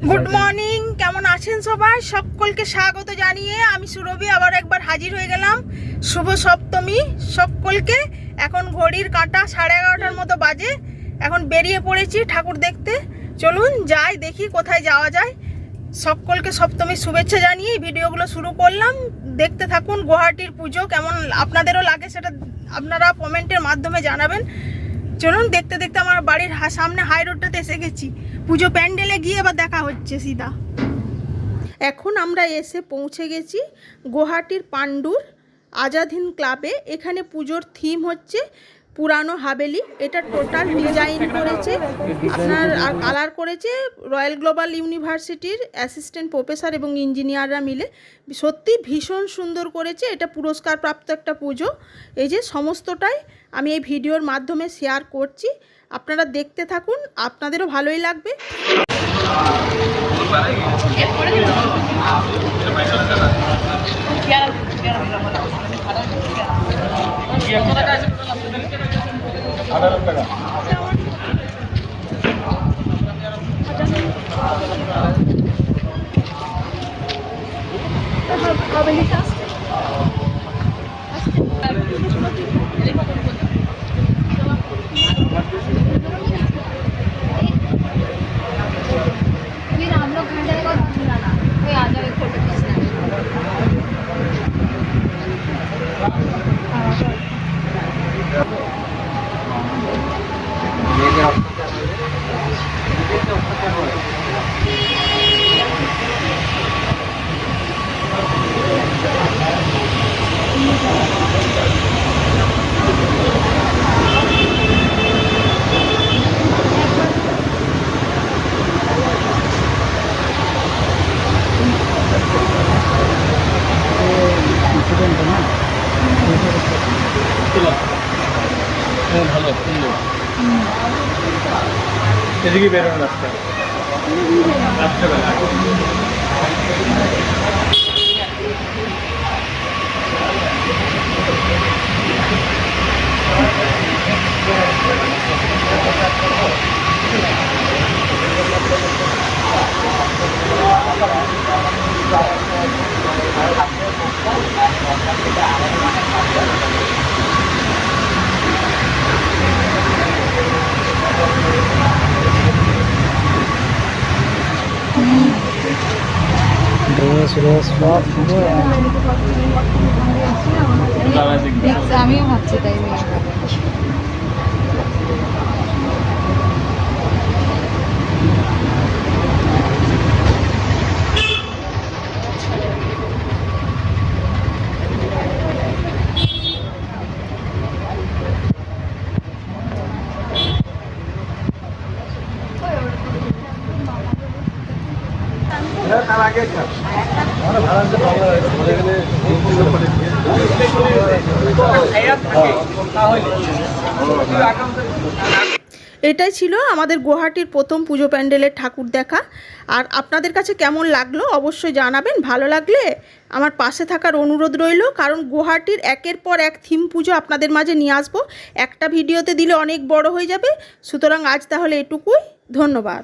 Good morning, কেমন আছেন সবাই? সকলকে স্বাগত জানিয়ে আমি সুরভি আবার একবার হাজির হয়ে গেলাম। শুভ সপ্তমী সকলকে। এখন ঘড়ির কাঁটা 11:30টার মতো বাজে। এখন বেরিয়ে পড়েছি ঠাকুর দেখতে। চলুন যাই, দেখি কোথায় যাওয়া যায়। সকলকে সপ্তমীর শুভেচ্ছা জানিয়ে ভিডিওগুলো শুরু করলাম। দেখতে থাকুন। গুয়াহাটির পুজো কেমন আপনাদেরও লাগে সেটা আপনারা কমেন্টের মাধ্যমে জানাবেন। চলুন দেখতে দেখতে আমার বাড়ির সামনে হাই রোডটাতে এসে গেছি। পুজো প্যান্ডেলে গিয়ে এবার দেখা হচ্ছে সিধা। এখন আমরা এসে পৌঁছে গেছি গুয়াহাটির পাণ্ডুর আজাদ হিন্দ ক্লাবে। এখানে পুজোর থিম হচ্ছে পুরানো হাভেলি। এটা টোটাল ডিজাইন করেছে আপনার আর কালার করেছে রয়্যাল গ্লোবাল ইউনিভার্সিটির অ্যাসিস্ট্যান্ট প্রফেসর এবং ইঞ্জিনিয়াররা মিলে। সত্যি ভীষণ সুন্দর করেছে। এটা পুরস্কারপ্রাপ্ত একটা পুজো। এই যে সমস্তটাই আমি এই ভিডিওর মাধ্যমে শেয়ার করছি, আপনারা দেখতে থাকুন, আপনাদেরও ভালোই লাগবে। ভালো সুন্দর। এদিকে বেরোনো রাস্তা রাত্রেবেলা আমিও ভাবছি তাই। এটাই ছিল আমাদের গুয়াহাটির প্রথম পুজো প্যান্ডেলের ঠাকুর দেখা। আর আপনাদের কাছে কেমন লাগলো অবশ্যই জানাবেন। ভালো লাগলে আমার পাশে থাকার অনুরোধ রইল, কারণ গুয়াহাটির একের পর এক থিম পুজো আপনাদের মাঝে নিয়ে আসবো। একটা ভিডিওতে দিলে অনেক বড় হয়ে যাবে। সুতরাং আজ তাহলে এটুকুই। ধন্যবাদ।